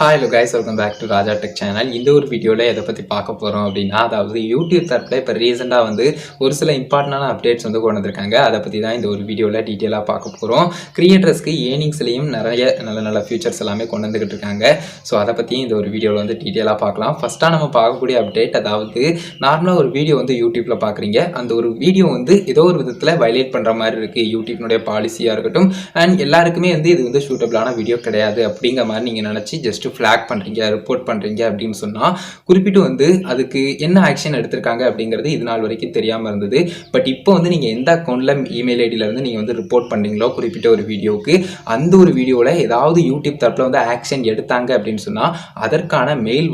Hi hello guys, welcome back to Raja Tech channel. இந்த ஒரு வீடியோல எதை பத்தி பார்க்க போறோம் அப்படின்னா, அதாவது YouTube தரப்புல இப்ப ரீசெண்டா ஒரு சில இம்பார்ட்டன்டான அப்டேட்ஸ் கொண்டு வந்திருக்காங்க. அதை பத்தி தான் இந்த ஒரு வீடியோல டீடைலா பார்க்க போறோம். கிரியேட்டர்ஸ்க்கு ஏர்னிங்ஸ்லயும் நிறைய நல்ல ஃபியூச்சர்ஸ் எல்லாமே கொண்டு வந்துகிட்டு இருக்காங்க. ஸோ அதை பத்தி இந்த ஒரு வீடியோல டீடைலா பார்க்கலாம். ஃபர்ஸ்டா நம்ம பார்க்கக்கூடிய அப்டேட், அதாவது நார்மலா ஒரு வீடியோ YouTubeல பார்க்குறீங்க. அந்த ஒரு வீடியோ ஏதோ ஒரு விதத்துல வயலேட் பண்ற மாதிரி இருக்கு, யூடியூப்னுடைய பாலிசியா இருக்கட்டும், அண்ட் எல்லாருக்குமே இது சூட்டபிளான வீடியோ கிடையாது அப்படிங்கிற மாதிரி நீங்க நினைச்சு ஜஸ்ட் ஃபிளாக் பண்றீங்க, ரிப்போர்ட் பண்றீங்க அப்படின்னு சொன்னா, குறிப்பிட்டு அதுக்கு என்ன ஆக்ஷன் எடுத்திருக்காங்க அப்படிங்கிறது இது நாள் வரைக்கும் தெரியாம இருந்தது. பட் இப்போ நீங்க எந்த அக்கௌண்ட்ல இமெயில் ஐடியில இருந்து நீங்க ரிப்போர்ட் பண்றீங்களோ குறிப்பிட்ட ஒரு வீடியோக்கு, அந்த ஒரு வீடியோல ஏதாவது யூடியூப் தரப்புல ஆக்ஷன் எடுத்தாங்க அப்படின்னு சொன்னா, அதற்கான மெயில்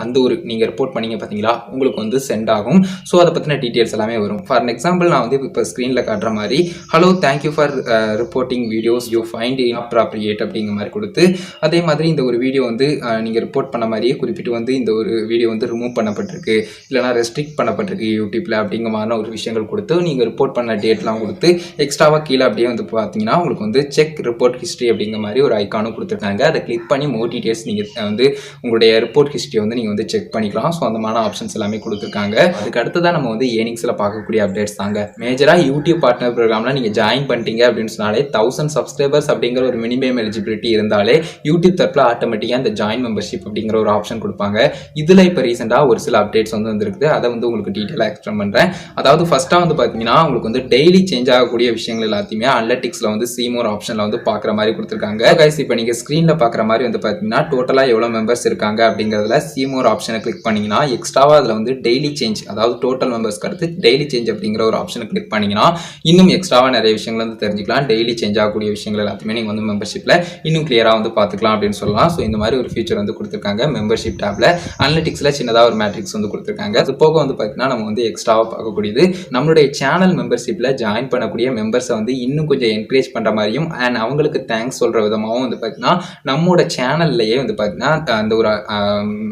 அந்த ஒரு நீங்க ரிப்போர்ட் பண்ணீங்க பாத்தீங்களா, உங்களுக்கு சென்ட் ஆகும். ஸோ அதை பத்தின டீடைல்ஸ் எல்லாமே வரும். ஃபார் எக்ஸாம்பிள் நான் இப்போ ஸ்கிரீன்ல காட்டுற மாதிரி, hello thank you for reporting videos you find inappropriate அப்படிங்கிற மாதிரி கொடுத்து, அதே மாதிரி இந்த ஒரு வீடியோ நீங்கள் ரிப்போர்ட் பண்ண மாதிரியே குறிப்பிட்டு இந்த ஒரு வீடியோ ரிமூவ் பண்ணப்பட்டிருக்கு, இல்லைனா ரெஸ்ட்ரிக்ட் பண்ணப்பட்டிருக்கு யூடியூப்ல அப்படிங்கிற மாதிரி ஒரு விஷயங்கள் கொடுத்து, நீங்கள் ரிப்போர்ட் பண்ண டேட்லாம் கொடுத்து, எக்ஸ்ட்ராவாக கீழே அப்படியே பார்த்தீங்கன்னா உங்களுக்கு செக் ரிப்போர்ட் ஹிஸ்ட்ரி அப்படிங்கிற மாதிரி ஒரு ஐக்கானும் கொடுத்துருக்காங்க. அதை கிளிக் பண்ணி மோர் டீடைல்ஸ் நீங்கள் உங்களுடைய ரிப்போர்ட் ஹிஸ்ட்ரியை நீங்கள் செக் பண்ணிக்கலாம். ஸோ அந்த மாதிரி ஆப்ஷன்ஸ் எல்லாமே கொடுத்துருக்காங்க. அதுக்கு அடுத்ததான் நம்ம ஏர்னிங்ஸில் பார்க்கக்கூடிய அப்டேட்ஸ் தாங்க. மேஜராக யூடியூப் பார்ட்னர் ப்ரோக்ராமில் நீங்கள் ஜாயின் பண்ணிட்டீங்க அப்படின்னு சொன்னாலே 1000 சப்ஸ்கிரைபர்ஸ் அப்படிங்கிற ஒரு மினிமம் எலிஜிபிலிட்டி இருந்தாலே யூடியூப் தரப்பில் ஆட்டோமேட்டிக்காக இந்த ஜாயின் மெம்பர்ஷிப் அப்படிங்கிற ஒரு ஆப்ஷன் கொடுப்பாங்க. இதில் இப்போ ரீசெண்டாக ஒரு சில அப்டேட்ஸ் வந்திருக்கு. அதை உங்களுக்கு டீட்டெயிலாக எக்ஸ்பிளைன் பண்ணுறேன். அதாவது ஃபர்ஸ்ட்டாக பார்த்தீங்கன்னா, உங்களுக்கு டெய்லி சேஞ்ச் ஆகக்கூடிய விஷயங்கள் எல்லாத்தையுமே அனலிட்டிக்ஸில் சீமோர் ஆப்ஷனில் பார்க்குற மாதிரி கொடுத்துருக்காங்க. கைஸ் இப்போ நீங்கள் ஸ்க்ரீனில் பார்க்குற மாதிரி பார்த்தீங்கன்னா, டோட்டலாக எவ்வளோ மெம்பர்ஸ் இருக்காங்க அப்படிங்கிறதுல சீமோர் ஆப்ஷனை கிளிக் பண்ணிங்கன்னா, எக்ஸ்ட்ராவாக அதில் டெய்லி சேஞ்ச், அதாவது டோட்டல் மெம்பர்ஸ்க்கு அடுத்து டெய்லி சேஞ்ச் அப்படிங்கிற ஒரு ஆப்ஷனை கிளிக் பண்ணிங்கன்னா, இன்னும் எக்ஸ்ட்ராவாக நிறைய விஷயங்கள் தெரிஞ்சுக்கலாம். டெய்லி சேஞ்ச் ஆகக்கூடிய விஷயங்கள் எல்லாத்தையுமே நீங்கள் மெம்பர்ஷிப்பில் இன்னும் கிளியராக பார்த்துக்கலாம் அப்படின்னு சொல்லலாம். ஸோ இந்த மாதிரி ஒரு ஃபீச்சர் கொடுத்துருக்காங்க. மெம்பர்ஷிப் டேப்ல அனலிட்டிக்ஸ்ல சின்னதா ஒரு மேட்ரிக்ஸ் கொடுத்துருக்காங்க. அது போக பார்த்தீங்கன்னா, நம்ம எக்ஸ்ட்ராவா பார்க்கக்கூடியது, நம்மளுடைய சேனல் மெம்பர்ஷிப்ல ஜாயின் பண்ணக்கூடிய மெம்பர்ஸை இன்னும் கொஞ்சம் என்கரேஜ் பண்ற மாதிரியும் அண்ட் அவங்களுக்கு தேங்க்ஸ் சொல்ற விதமாகவும் பார்த்தீங்கன்னா, நம்மளோட சேனல்லையே பார்த்தீங்கன்னா அந்த ஒரு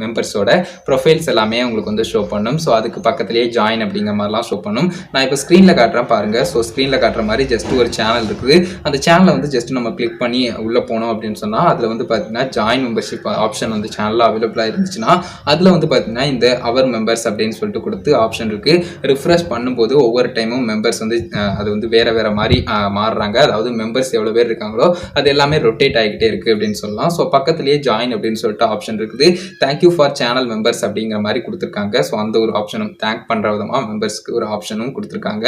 மெம்பர்ஸோட ப்ரொஃபைல்ஸ் எல்லாமே உங்களுக்கு ஷோ பண்ணும். ஸோ அதுக்கு பக்கத்திலேயே ஜாயின் அப்படிங்கிற மாதிரிலாம் ஷோ பண்ணும். நான் இப்போ ஸ்க்ரீன்ல காட்டுறேன் பாருங்க. ஸோ ஸ்க்ரீன்ல காட்டுற மாதிரி ஜஸ்ட் ஒரு சேனல் இருக்குது. அந்த சேனலை ஜஸ்ட் நம்ம கிளிக் பண்ணி உள்ள போனோம் அப்படின்னு சொன்னா, அதுல பார்த்தீங்கன்னா ஜாயின் மெம்பர்ஷிப் ஆப்ஷன் சேனல்ல அவைலபிளாக இருந்துச்சுன்னா, அதில் பார்த்தீங்கன்னா இந்த அவர் மெம்பர்ஸ் அப்படின்னு சொல்லிட்டு கொடுத்து ஆப்ஷன் இருக்கு. ரிஃப்ரெஷ் பண்ணும்போது ஒவ்வொரு டைமும் மெம்பர்ஸ் அது வேற வேற மாதிரி மாறுறாங்க. அதாவது மெம்பர்ஸ் எவ்வளோ பேர் இருக்காங்களோ அது எல்லாமே ரொட்டேட் ஆகிக்கிட்டே இருக்கு அப்படின்னு சொல்லலாம். ஸோ பக்கத்துலேயே ஜாயின் அப்படின்னு சொல்லிட்டு ஆப்ஷன் இருக்குது. தேங்க்யூ ஃபார் சேனல் மெம்பர்ஸ் அப்படிங்கிற மாதிரி கொடுத்துருக்காங்க. ஸோ அந்த ஒரு ஆப்ஷனும் தேங்க் பண்ணுற விதமாக மெம்பர்ஸ்க்கு ஒரு ஆப்ஷனும் கொடுத்துருக்காங்க.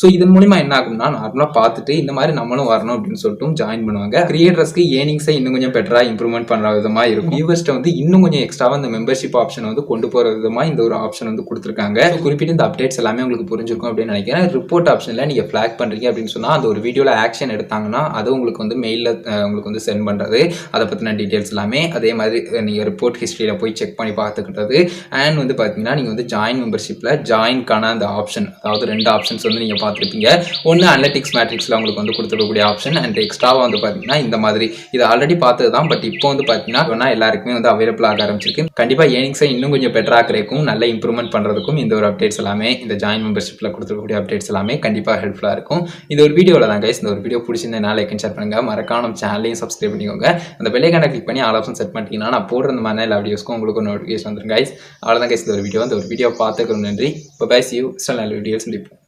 ஸோ இதன் மூலிமா என்ன ஆகும்னா, நார்மலாக பார்த்துட்டு இந்த மாதிரி நம்மளும் வரணும் அப்படின்னு சொல்லிட்டு ஜாயின் பண்ணுவாங்க. கிரியேட்டர்ஸ்க்கு ஏர்னிங்ஸை இன்னும் கொஞ்சம் பெட்டராக இம்ப்ரூவ்மெண்ட் பண்ணுற விதமாக இருக்கும். வியூவர்ஸ்ட்டை இன்னும் கொஞ்சம் எக்ஸ்ட்ராவாக இந்த மெம்பர்ஷிப் ஆப்ஷன் கொண்டு போகிற விதமாக இந்த ஒரு ஆப்ஷன் கொடுத்துருக்காங்க. குறிப்பிட்ட இந்த அப்டேட்ஸ் எல்லாமே உங்களுக்கு புரிஞ்சிருக்கும் அப்படின்னு நினைக்கிறேன். ரிப்போர்ட் ஆப்ஷனில் நீங்கள் ஃபிளாக் பண்ணுறீங்க அப்படின்னு சொன்னால், அந்த ஒரு வீடியோவில் ஆக்ஷன் எடுத்தாங்கன்னா அது உங்களுக்கு மெயிலில் உங்களுக்கு சென்ட் பண்ணுறது, அதை பற்றின டீட்டெயில்ஸ் எல்லாமே. அதே மாதிரி நீங்கள் ரிப்போர்ட் ஹிஸ்ட்ரியில் போய் செக் பண்ணி பார்த்துக்கிட்டது அண்ட் பார்த்தீங்கன்னா, நீங்கள் ஜாயின் மெம்பர்ஷிப்பில் ஜாயின்கான அந்த ஆப்ஷன், அதாவது 2 ஆப்ஷன்ஸ் நீங்கள் பார்த்துருப்பீங்க. ஒன்று அனலிட்டிக்ஸ் மேட்ரிக்ஸில் உங்களுக்கு கொடுத்துருக்கக்கூடிய ஆப்ஷன் அண்ட் எக்ஸ்ட்ராவாக பார்த்தீங்கன்னா இந்த மாதிரி இது ஆல்ரெடி பார்த்தது தான். பட் இப்போ பார்த்தீங்கன்னா எல்லாருக்குமே அவைலபிள் ஆக ஆரம்பிச்சிருக்கு. கண்டிப்பா ஏர்னிங்ஸை இன்னும் கொஞ்சம் பெட்டரா ஆக்குறதுக்கும், நல்ல இம்ப்ரூவ்மெண்ட் பண்றதுக்கும் இந்த ஒரு அப்டேட்ஸ் எல்லாமே, இந்த ஜாயின் மெம்பர்ஷிப்ல கொடுத்துருக்கக்கூடிய அப்டேட்ஸ் எல்லாமே கண்டிப்பா ஹெல்ப்ஃபுல்லா இருக்கும். இந்த ஒரு வீடியோல தான் கைஸ். இந்த ஒரு வீடியோ பிடிச்சிருந்தா லைக் அண்ட் ஷேர் பண்ணுங்க. மறக்காம நம்ம சேனலையும் சப்ஸ்கிரைப் பண்ணிக்கோங்க. அந்த பெல் ஐகானை கிளிக் பண்ணி ஆல் ஆப்ஷன் செட் பண்ணிட்டீங்கன்னா, நான் போடுற இந்த மாதிரி எல்லா வீடியோஸ்க்கும் உங்களுக்கு ஒரு நோட்டிஃபிகேஷன் வந்துரும் கைஸ். அவ்வளவுதான் கைஸ் இந்த ஒரு வீடியோ. அந்த ஒரு வீடியோ பார்த்துக்கிறோம். நன்றி. பை. See you. நல்ல வீடியோஸ் சந்திப்போம்.